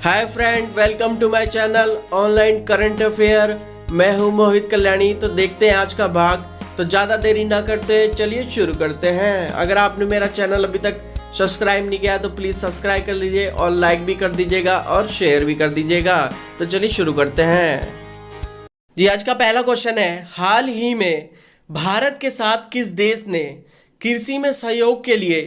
Hi friend, welcome to my channel online current affair. मैं हूं मोहित कल्याणी। तो देखते हैं आज का भाग। तो ज़्यादा देरी ना करते चलिए शुरू करते हैं। अगर आपने मेरा चैनल अभी तक सब्सक्राइब नहीं किया तो प्लीज़ सब्सक्राइब कर लीजिए और लाइक भी कर दीजिएगा और शेयर भी कर दीजिएगा। तो चलिए शुरू करते हैं जी। आज का पहला क्वेश्चन है, हाल ही में भारत के साथ किस देश ने कृषि में सहयोग के लिए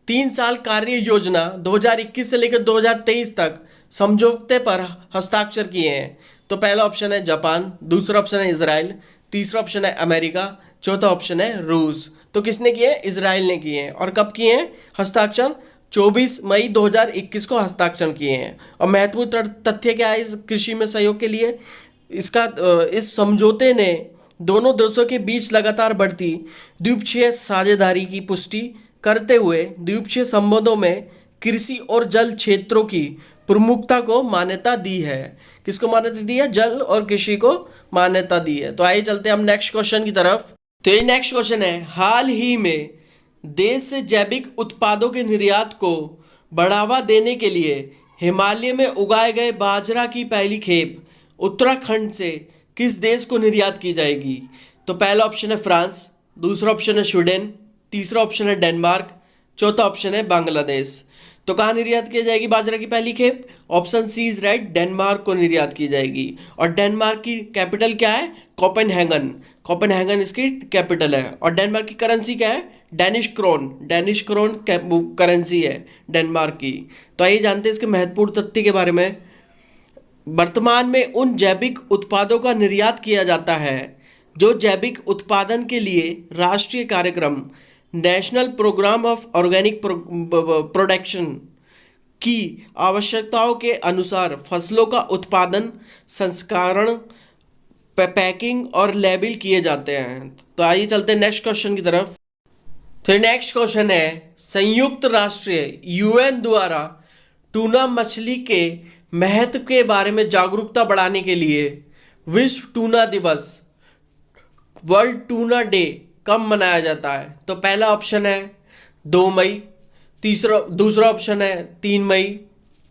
3 साल कार्य योजना 2021 से लेकर 2023 तक समझौते पर हस्ताक्षर किए हैं? तो पहला ऑप्शन है जापान, दूसरा ऑप्शन है इजराइल, तीसरा ऑप्शन है अमेरिका, चौथा ऑप्शन है रूस। तो किसने किए हैं? इजराइल ने किए हैं। और कब किए हैं हस्ताक्षर? 24 मई 2021 को हस्ताक्षर किए हैं। और महत्वपूर्ण तथ्य क्या है इस कृषि में सहयोग के लिए? इस समझौते ने दोनों देशों के बीच लगातार बढ़ती द्विपक्षीय साझेदारी की पुष्टि करते हुए द्विपक्षीय संबंधों में कृषि और जल क्षेत्रों की प्रमुखता को मान्यता दी है। किसको मान्यता दी है? जल और कृषि को मान्यता दी है। तो आइए चलते हैं हम नेक्स्ट क्वेश्चन की तरफ। तो ये नेक्स्ट क्वेश्चन है, हाल ही में देश से जैविक उत्पादों के निर्यात को बढ़ावा देने के लिए हिमालय में उगाए गए बाजरा की पहली खेप उत्तराखंड से किस देश को निर्यात की जाएगी? तो पहला ऑप्शन है फ्रांस, दूसरा ऑप्शन है स्वीडन, तीसरा ऑप्शन है डेनमार्क, चौथा ऑप्शन है बांग्लादेश। तो कहाँ निर्यात की जाएगी बाजरा की पहली खेप? Option C is right, Denmark को निर्यात की जाएगी। और डेनमार्क की कैपिटल क्या है? कोपेनहेगन। कोपेनहेगन इसकी कैपिटल है। और डेनमार्क की करेंसी क्या है? Danish krone. Danish krone currency है डेनमार्क की। तो आइए जानते हैं इसके महत्वपूर्ण तथ्य के बारे में। वर्तमान में उन जैविक उत्पादों का निर्यात किया जाता है जो जैविक उत्पादन के लिए राष्ट्रीय कार्यक्रम national programme of organic production की आवश्यकताओं के अनुसार फसलों का उत्पादन, संस्करण, पैकिंग और लेबल किए जाते हैं। तो आइए चलते हैं नेक्स्ट क्वेश्चन की तरफ। तो नेक्स्ट क्वेश्चन है, संयुक्त राष्ट्र यूएन द्वारा टूना मछली के महत्व के बारे में जागरूकता बढ़ाने के लिए विश्व टूना दिवस, वर्ल्ड टूना डे कब मनाया जाता है? तो पहला ऑप्शन है 2 मई, दूसरा ऑप्शन है 3 मई,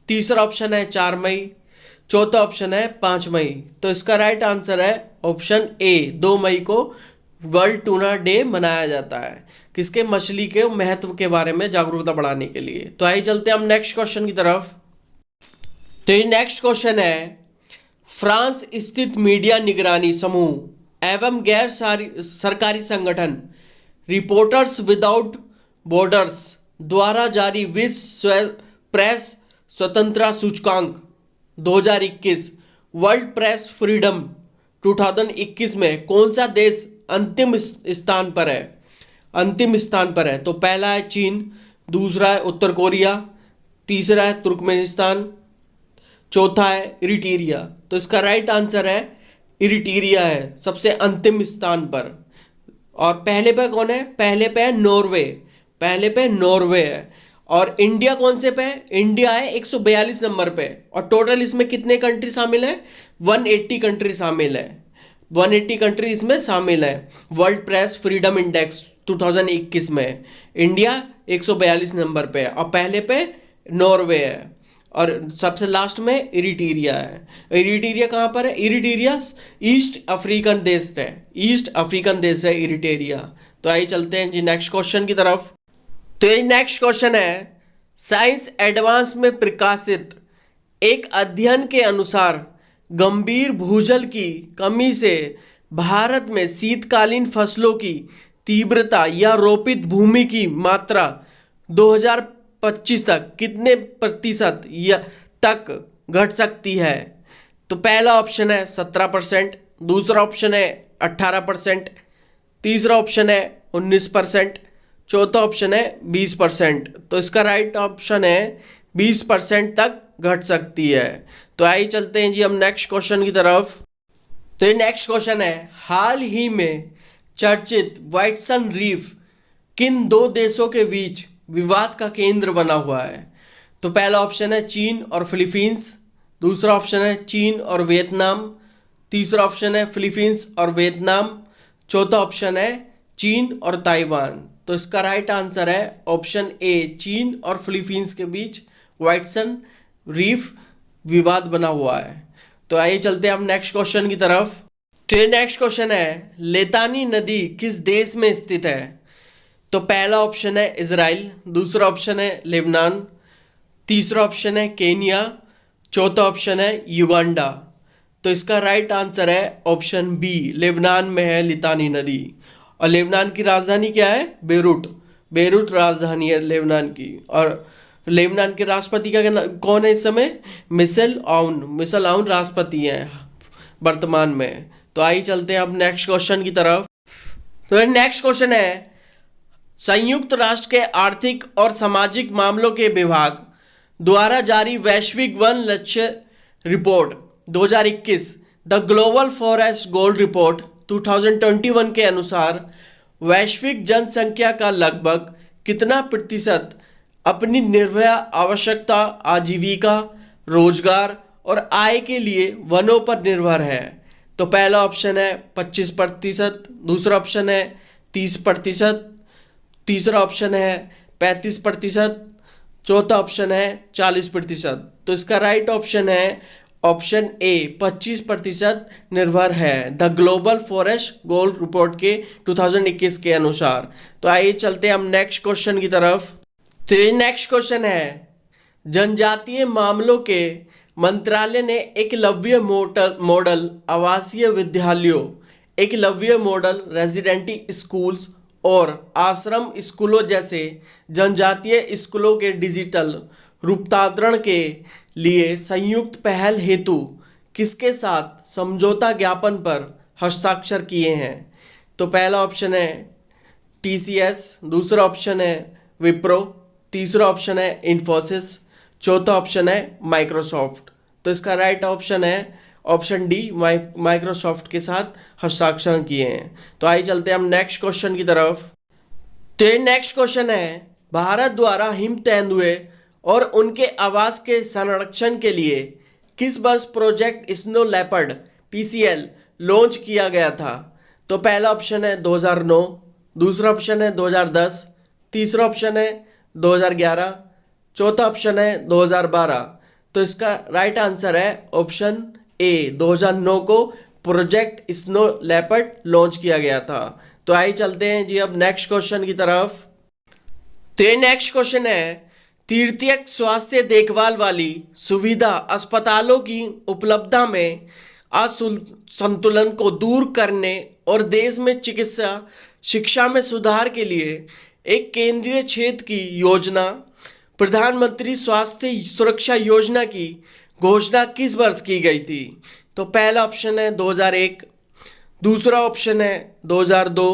तीसरा ऑप्शन है 4 मई, चौथा ऑप्शन है 5 मई। तो इसका राइट आंसर है ऑप्शन ए, 2 मई को वर्ल्ड टूना डे मनाया जाता है। किसके? मछली के महत्व के बारे में जागरूकता बढ़ाने के लिए। तो आइए चलते हैं हम नेक्स्ट क्वेश्चन की तरफ। तो ये नेक्स्ट क्वेश्चन है, फ्रांस स्थित मीडिया निगरानी समूह एवं गैर सरकारी संगठन रिपोर्टर्स विदाउट बॉर्डर्स द्वारा जारी विश्व प्रेस स्वतंत्रता सूचकांक 2021 वर्ल्ड प्रेस फ्रीडम 2021 में कौन सा देश अंतिम स्थान पर है? अंतिम स्थान पर है। तो पहला है चीन, दूसरा है उत्तर कोरिया, तीसरा है तुर्कमेनिस्तान, चौथा है इरिट्रिया। तो इसका राइट आंसर है इरिट्रिया है सबसे अंतिम स्थान पर। और पहले पे कौन है? पहले पे है नॉर्वे। पहले पे नॉर्वे है। और इंडिया कौन से पे है? इंडिया है 142 नंबर पे। और टोटल इसमें कितने कंट्री शामिल है? 180 कंट्री शामिल है। 180 कंट्री इसमें शामिल है वर्ल्ड प्रेस फ्रीडम इंडेक्स 2021 में। इंडिया 142 नंबर पे है और पहले पे नॉर्वे है और सबसे लास्ट में इरिट्रिया है। इरिट्रिया कहाँ पर है? इरिट्रिया ईस्ट अफ्रीकन देश है। ईस्ट अफ्रीकन देश है इरिट्रिया। तो आइए चलते हैं जी नेक्स्ट क्वेश्चन की तरफ। तो ये नेक्स्ट क्वेश्चन है, साइंस एडवांस में प्रकाशित एक अध्ययन के अनुसार गंभीर भूजल की कमी से भारत में शीतकालीन फसलों की तीव्रता या रोपित भूमि की मात्रा 2025 तक कितने प्रतिशत या तक घट सकती है? तो पहला ऑप्शन है 17%, दूसरा ऑप्शन है 18%, तीसरा ऑप्शन है 19%, चौथा ऑप्शन है 20%। तो इसका राइट ऑप्शन है 20% तक घट सकती है। तो आइए चलते हैं जी हम नेक्स्ट क्वेश्चन की तरफ। तो ये नेक्स्ट क्वेश्चन है, हाल ही में चर्चित व्हाइटसन रीफ किन 2 देशों के बीच विवाद का केंद्र बना हुआ है? तो पहला ऑप्शन है चीन और फिलीपींस, दूसरा ऑप्शन है चीन और वियतनाम, तीसरा ऑप्शन है फिलीपींस और वियतनाम, चौथा ऑप्शन है चीन और ताइवान। तो इसका राइट आंसर है ऑप्शन ए, चीन और फिलीपींस के बीच व्हाइटसन रीफ विवाद बना हुआ है। तो आइए चलते हैं हम नेक्स्ट क्वेश्चन की तरफ। तो ये नेक्स्ट क्वेश्चन है, लितानी नदी किस देश में स्थित है? तो पहला ऑप्शन है इजराइल, दूसरा ऑप्शन है लेबनान, तीसरा ऑप्शन है केनिया, चौथा ऑप्शन है युगांडा। तो इसका राइट आंसर है ऑप्शन बी, लेबनान में है लितानी नदी। और लेबनान की राजधानी क्या है? बेरूट। बेरूट राजधानी है लेबनान की। और लेबनान के राष्ट्रपति का कौन है इस समय? मिशेल आउन राष्ट्रपति हैं वर्तमान में। तो आइए चलते हैं अब नेक्स्ट क्वेश्चन की तरफ। तो नेक्स्ट क्वेश्चन है, संयुक्त राष्ट्र के आर्थिक और सामाजिक मामलों के विभाग द्वारा जारी वैश्विक वन लक्ष्य report 2021 the global forest goal report 2021 के अनुसार वैश्विक जनसंख्या का लगभग कितना प्रतिशत अपनी निर्भया आवश्यकता, आजीविका, रोजगार और आय के लिए वनों पर निर्भर है? तो पहला ऑप्शन है 25%, दूसरा ऑप्शन है 30%, तीसरा ऑप्शन है 35%, चौथा ऑप्शन है 40%। तो इसका राइट ऑप्शन है ऑप्शन ए, 25% निर्भर है the global forest goal report के 2021 के अनुसार। तो आइए चलते हैं हम नेक्स्ट क्वेश्चन की तरफ। तो ये नेक्स्ट क्वेश्चन है, जनजातीय मामलों के मंत्रालय ने एकलव्य मॉडल आवासीय विद्यालयों, एकलव्य मॉडल रेजिडेंटी स्कूल्स और आश्रम स्कूलों जैसे जनजातीय स्कूलों के डिजिटल रूपांतरण के लिए संयुक्त पहल हेतु किसके साथ समझौता ज्ञापन पर हस्ताक्षर किए हैं? तो पहला ऑप्शन है TCS, दूसरा ऑप्शन है विप्रो, तीसरा ऑप्शन है इन्फोसिस, चौथा ऑप्शन है माइक्रोसॉफ्ट। तो इसका राइट ऑप्शन है ऑप्शन डी, माइक्रोसॉफ्ट के साथ हस्ताक्षर किए हैं। तो आइए चलते हैं हम नेक्स्ट क्वेश्चन की तरफ। तो ये नेक्स्ट क्वेश्चन है, भारत द्वारा हिम तेंदुए और उनके आवास के संरक्षण के लिए किस वर्ष project snow leopard PCL launch किया गया था? तो पहला ऑप्शन है 2009, दूसरा ऑप्शन है 2010, तीसरा ऑप्शन है 2011, चौथा ऑप्शन है 2012। तो इसका राइट आंसर है ऑप्शन ए, 2009 को प्रोजेक्ट स्नो लेपर्ड लॉन्च किया गया था। तो आइए चलते हैं जी अब नेक्स्ट क्वेश्चन की तरफ। तो ये नेक्स्ट क्वेश्चन है, तृतीयक स्वास्थ्य देखभाल वाली सुविधा अस्पतालों की उपलब्धता में असंतुलन को दूर करने और देश में चिकित्सा शिक्षा में सुधार के लिए एक केंद्रीय क्षेत्र की योजना प्रधानमंत्री स्वास्थ्य सुरक्षा योजना की घोषणा किस वर्ष की गई थी? तो पहला ऑप्शन है 2001, दूसरा ऑप्शन है 2002,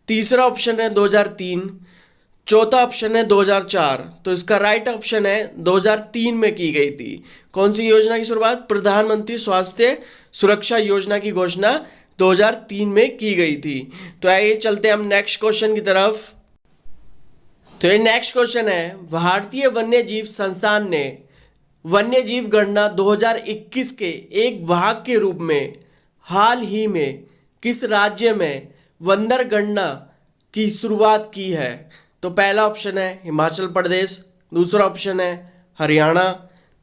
तीसरा ऑप्शन है 2003, चौथा ऑप्शन है 2004। तो इसका राइट ऑप्शन है 2003 में की गई थी। कौन सी योजना की शुरुआत? प्रधानमंत्री स्वास्थ्य सुरक्षा योजना की घोषणा 2003 में की गई थी। तो आइए चलते हैं हम नेक्स्ट क्वेश्चन की तरफ। तो ये नेक्स्ट क्वेश्चन है, भारतीय वन्य जीव संस्थान ने वन्य जीव गणना 2021 के एक भाग के रूप में हाल ही में किस राज्य में बंदर गणना की शुरुआत की है? तो पहला ऑप्शन है हिमाचल प्रदेश, दूसरा ऑप्शन है हरियाणा,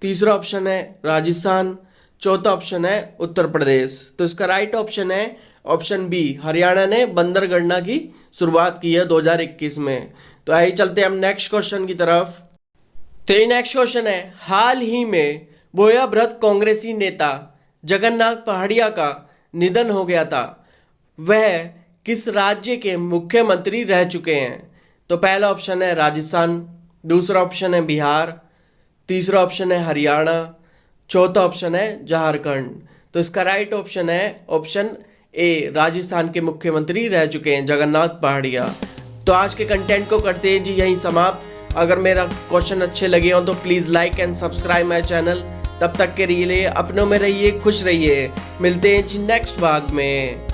तीसरा ऑप्शन है राजस्थान, चौथा ऑप्शन है उत्तर प्रदेश। तो इसका राइट ऑप्शन है ऑप्शन बी, हरियाणा ने बंदर गणना की शुरुआत की है 2021 में। तो आइए चलते हैं हम नेक्स्ट क्वेश्चन की तरफ। तो ये नेक्स्ट क्वेश्चन है, हाल ही में बोयाभ्रत कांग्रेसी नेता जगन्नाथ पहाड़िया का निधन हो गया था, वह किस राज्य के मुख्यमंत्री रह चुके हैं? तो पहला ऑप्शन है राजस्थान, दूसरा ऑप्शन है बिहार, तीसरा ऑप्शन है हरियाणा, चौथा ऑप्शन है झारखंड। तो इसका राइट ऑप्शन है ऑप्शन ए, राजस्थान के मुख्यमंत्री रह चुके हैं जगन्नाथ पहाड़िया। तो आज के कंटेंट को करते हैं जी यहीं समाप्त। अगर मेरा क्वेश्चन अच्छे लगे हो तो please like and subscribe my channel. तब तक के लिए अपनों में रहिए, खुश रहिए। मिलते हैं जी नेक्स्ट भाग में।